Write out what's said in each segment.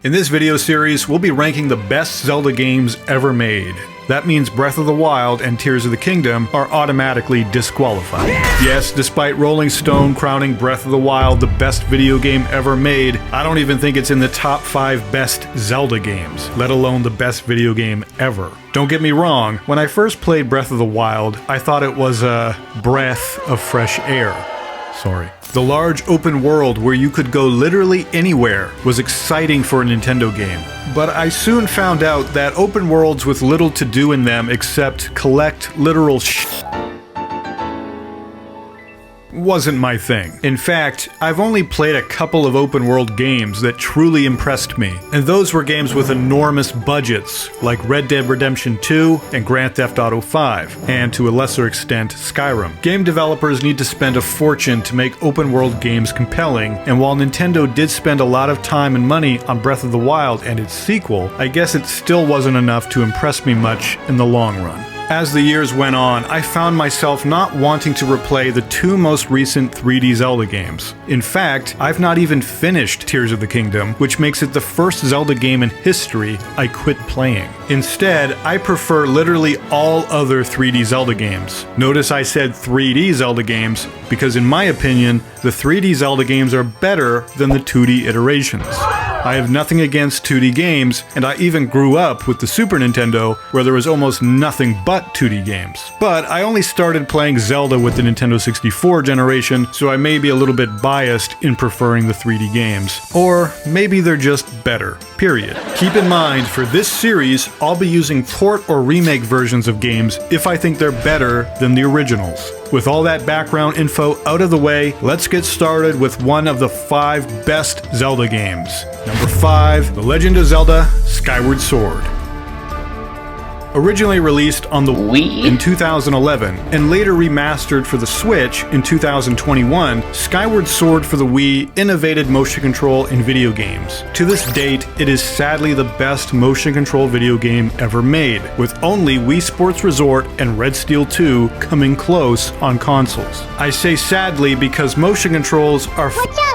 In this video series, we'll be ranking the best Zelda games ever made. That means Breath of the Wild and Tears of the Kingdom are automatically disqualified. Yes, despite Rolling Stone crowning Breath of the Wild the best video game ever made, I don't even think it's in the top 5 best Zelda games, let alone the best video game ever. Don't get me wrong, when I first played Breath of the Wild, I thought it was a breath of fresh air. Sorry. The large open world where you could go literally anywhere was exciting for a Nintendo game. But I soon found out that open worlds with little to do in them except collect literal wasn't my thing. In fact, I've only played a couple of open world games that truly impressed me, and those were games with enormous budgets, like Red Dead Redemption 2 and Grand Theft Auto 5, and to a lesser extent, Skyrim. Game developers need to spend a fortune to make open world games compelling, and while Nintendo did spend a lot of time and money on Breath of the Wild and its sequel, I guess it still wasn't enough to impress me much in the long run. As the years went on, I found myself not wanting to replay the 2 most recent 3D Zelda games. In fact, I've not even finished Tears of the Kingdom, which makes it the first Zelda game in history I quit playing. Instead, I prefer literally all other 3D Zelda games. Notice I said 3D Zelda games, because in my opinion, the 3D Zelda games are better than the 2D iterations. I have nothing against 2D games, and I even grew up with the Super Nintendo, where there was almost nothing but 2D games. But I only started playing Zelda with the Nintendo 64 generation, so I may be a little bit biased in preferring the 3D games. Or maybe they're just better, period. Keep in mind, for this series, I'll be using port or remake versions of games if I think they're better than the originals. With all that background info out of the way, let's get started with one of the 5 best Zelda games. Number 5, The Legend of Zelda: Skyward Sword. Originally released on the Wii in 2011 and later remastered for the Switch in 2021, Skyward Sword for the Wii innovated motion control in video games. To this date, it is sadly the best motion control video game ever made, with only Wii Sports Resort and Red Steel 2 coming close on consoles. I say sadly because motion controls are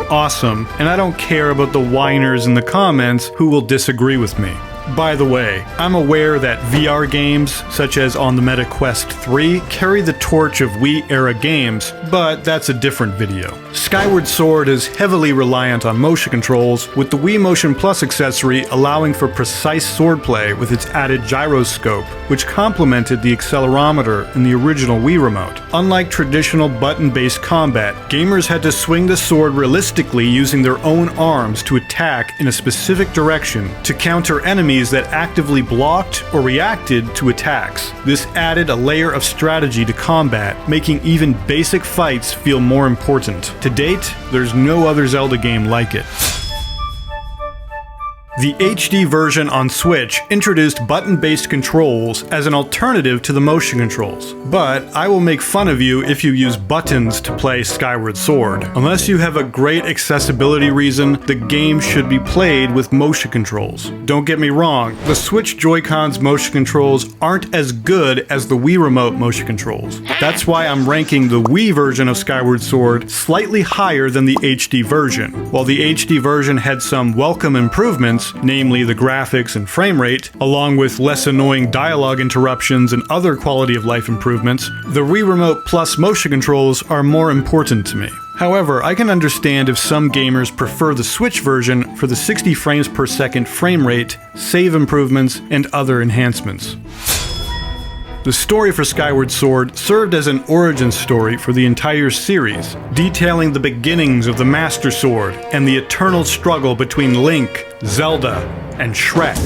awesome, and I don't care about the whiners in the comments who will disagree with me. By the way, I'm aware that VR games, such as on the Meta Quest 3, carry the torch of Wii-era games, but that's a different video. Skyward Sword is heavily reliant on motion controls, with the Wii Motion Plus accessory allowing for precise swordplay with its added gyroscope, which complemented the accelerometer in the original Wii remote. Unlike traditional button-based combat, gamers had to swing the sword realistically using their own arms to attack in a specific direction to counter enemies that actively blocked or reacted to attacks. This added a layer of strategy to combat, making even basic fights feel more important. To date, there's no other Zelda game like it. The HD version on Switch introduced button-based controls as an alternative to the motion controls, but I will make fun of you if you use buttons to play Skyward Sword. Unless you have a great accessibility reason, the game should be played with motion controls. Don't get me wrong, the Switch Joy-Con's motion controls aren't as good as the Wii Remote motion controls. That's why I'm ranking the Wii version of Skyward Sword slightly higher than the HD version. While the HD version had some welcome improvements, namely the graphics and frame rate, along with less annoying dialogue interruptions and other quality of life improvements, the Wii Remote Plus motion controls are more important to me. However, I can understand if some gamers prefer the Switch version for the 60 frames per second frame rate, save improvements, and other enhancements. The story for Skyward Sword served as an origin story for the entire series, detailing the beginnings of the Master Sword and the eternal struggle between Link, Zelda, and Shrek.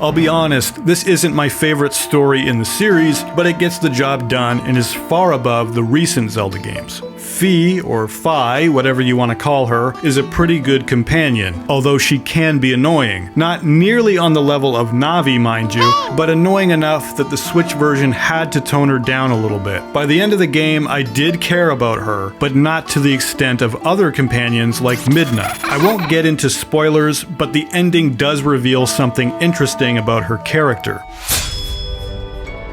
I'll be honest, this isn't my favorite story in the series, but it gets the job done and is far above the recent Zelda games. Fi, or Fi, whatever you want to call her, is a pretty good companion, although she can be annoying. Not nearly on the level of Navi, mind you, but annoying enough that the Switch version had to tone her down a little bit. By the end of the game, I did care about her, but not to the extent of other companions like Midna. I won't get into spoilers, but the ending does reveal something interesting about her character.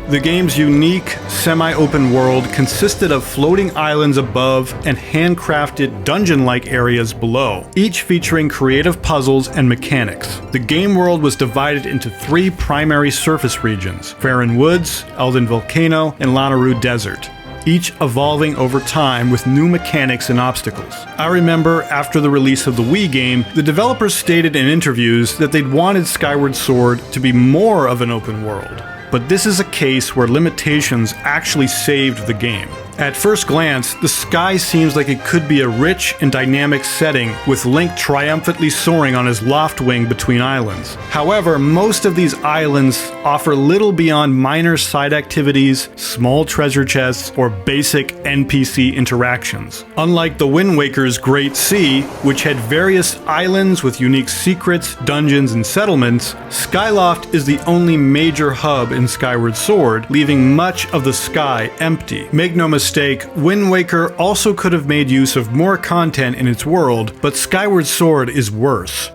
The game's unique, semi-open world consisted of floating islands above and handcrafted dungeon-like areas below, each featuring creative puzzles and mechanics. The game world was divided into 3 primary surface regions: Faron Woods, Elden Volcano, and Lanayru Desert, each evolving over time with new mechanics and obstacles. I remember after the release of the Wii game, the developers stated in interviews that they'd wanted Skyward Sword to be more of an open world. But this is a case where limitations actually saved the game. At first glance, the sky seems like it could be a rich and dynamic setting, with Link triumphantly soaring on his loft wing between islands. However, most of these islands offer little beyond minor side activities, small treasure chests, or basic NPC interactions. Unlike the Wind Waker's Great Sea, which had various islands with unique secrets, dungeons, and settlements, Skyloft is the only major hub in Skyward Sword, leaving much of the sky empty. Make no mistake, Wind Waker also could have made use of more content in its world, but Skyward Sword is worse.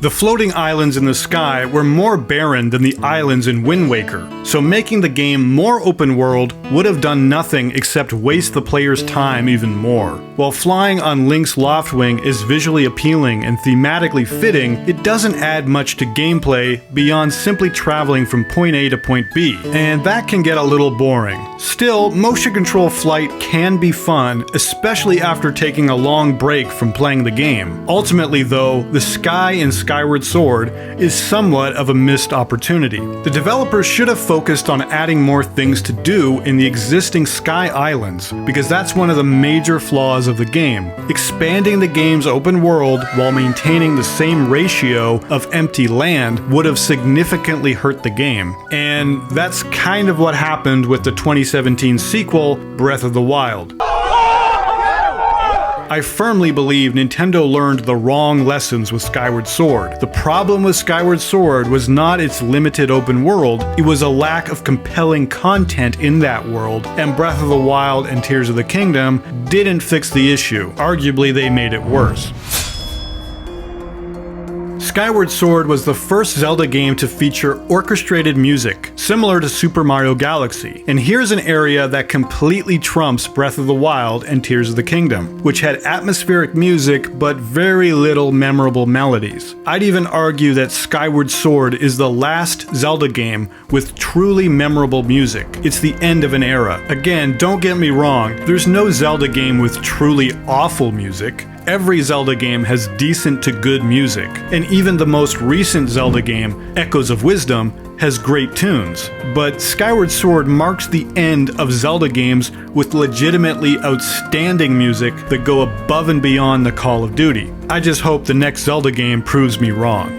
The floating islands in the sky were more barren than the islands in Wind Waker, so making the game more open world would have done nothing except waste the player's time even more. While flying on Link's Loftwing is visually appealing and thematically fitting, it doesn't add much to gameplay beyond simply traveling from point A to point B, and that can get a little boring. Still, motion control flight can be fun, especially after taking a long break from playing the game. Ultimately though, the sky in Skyward Sword is somewhat of a missed opportunity. The developers should have focused on adding more things to do in the existing Sky Islands, because that's one of the major flaws of the game. Expanding the game's open world while maintaining the same ratio of empty land would have significantly hurt the game. And that's kind of what happened with the 2017 sequel, Breath of the Wild. I firmly believe Nintendo learned the wrong lessons with Skyward Sword. The problem with Skyward Sword was not its limited open world, it was a lack of compelling content in that world, and Breath of the Wild and Tears of the Kingdom didn't fix the issue. Arguably, they made it worse. Skyward Sword was the first Zelda game to feature orchestrated music, similar to Super Mario Galaxy. And here's an area that completely trumps Breath of the Wild and Tears of the Kingdom, which had atmospheric music but very little memorable melodies. I'd even argue that Skyward Sword is the last Zelda game with truly memorable music. It's the end of an era. Again, don't get me wrong, there's no Zelda game with truly awful music. Every Zelda game has decent to good music, and even the most recent Zelda game, Echoes of Wisdom, has great tunes. But Skyward Sword marks the end of Zelda games with legitimately outstanding music that go above and beyond the Call of Duty. I just hope the next Zelda game proves me wrong.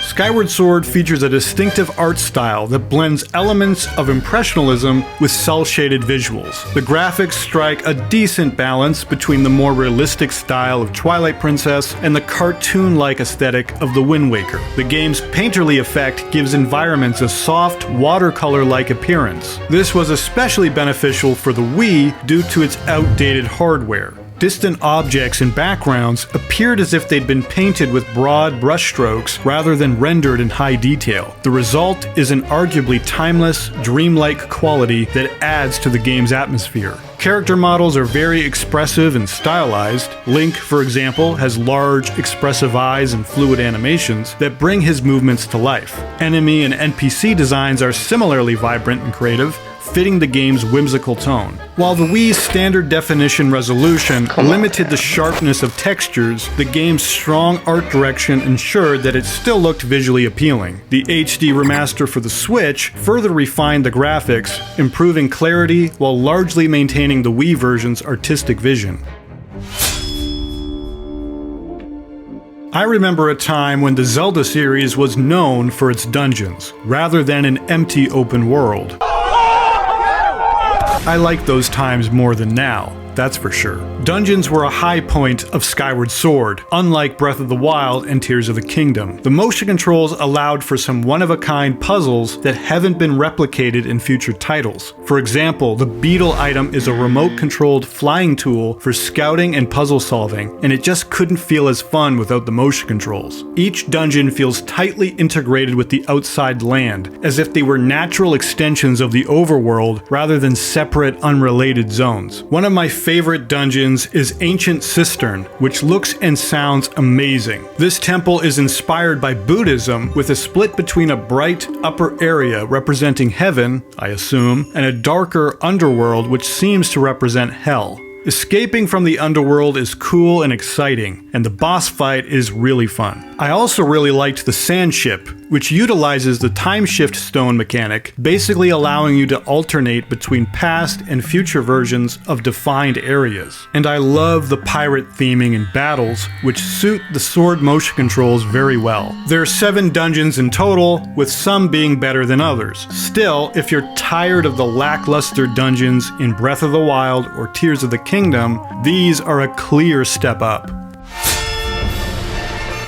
Skyward Sword features a distinctive art style that blends elements of impressionism with cel-shaded visuals. The graphics strike a decent balance between the more realistic style of Twilight Princess and the cartoon-like aesthetic of the Wind Waker. The game's painterly effect gives environments a soft, watercolor-like appearance. This was especially beneficial for the Wii due to its outdated hardware. Distant objects and backgrounds appeared as if they'd been painted with broad brushstrokes rather than rendered in high detail. The result is an arguably timeless, dreamlike quality that adds to the game's atmosphere. Character models are very expressive and stylized. Link, for example, has large, expressive eyes and fluid animations that bring his movements to life. Enemy and NPC designs are similarly vibrant and creative, fitting the game's whimsical tone. While the Wii's standard definition resolution limited the sharpness of textures, the game's strong art direction ensured that it still looked visually appealing. The HD remaster for the Switch further refined the graphics, improving clarity while largely maintaining the Wii version's artistic vision. I remember a time when the Zelda series was known for its dungeons, rather than an empty open world. I like those times more than now. that's for sure. Dungeons were a high point of Skyward Sword, unlike Breath of the Wild and Tears of the Kingdom. The motion controls allowed for some one-of-a-kind puzzles that haven't been replicated in future titles. For example, the beetle item is a remote-controlled flying tool for scouting and puzzle solving, and it just couldn't feel as fun without the motion controls. Each dungeon feels tightly integrated with the outside land, as if they were natural extensions of the overworld rather than separate, unrelated zones. One of my favorite dungeons is Ancient Cistern, which looks and sounds amazing. This temple is inspired by Buddhism, with a split between a bright upper area representing heaven, I assume, and a darker underworld which seems to represent hell. Escaping from the underworld is cool and exciting, and the boss fight is really fun. I also really liked the Sand Ship, which utilizes the time shift stone mechanic, basically allowing you to alternate between past and future versions of defined areas. And I love the pirate theming in battles, which suit the sword motion controls very well. There are 7 dungeons in total, with some being better than others. Still, if you're tired of the lackluster dungeons in Breath of the Wild or Tears of the Kingdom, these are a clear step up.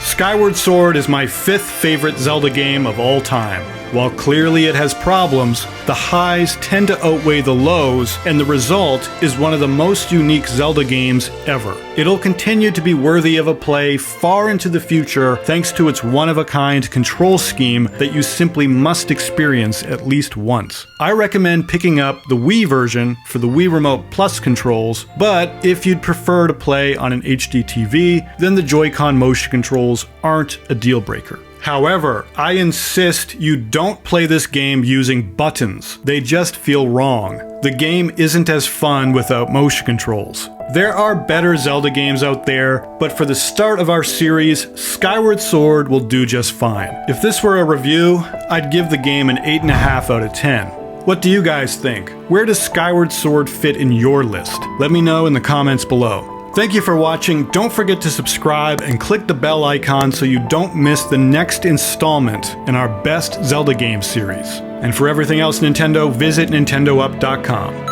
Skyward Sword is my 5th favorite Zelda game of all time. While clearly it has problems, the highs tend to outweigh the lows, and the result is one of the most unique Zelda games ever. It'll continue to be worthy of a play far into the future thanks to its one-of-a-kind control scheme that you simply must experience at least once. I recommend picking up the Wii version for the Wii Remote Plus controls, but if you'd prefer to play on an HD TV, then the Joy-Con motion controls aren't a deal breaker. However, I insist you don't play this game using buttons. They just feel wrong. The game isn't as fun without motion controls. There are better Zelda games out there, but for the start of our series, Skyward Sword will do just fine. If this were a review, I'd give the game an 8.5 out of 10. What do you guys think? Where does Skyward Sword fit in your list? Let me know in the comments below. Thank you for watching. Don't forget to subscribe and click the bell icon so you don't miss the next installment in our Best Zelda Games series. And for everything else Nintendo, visit nintendoup.com.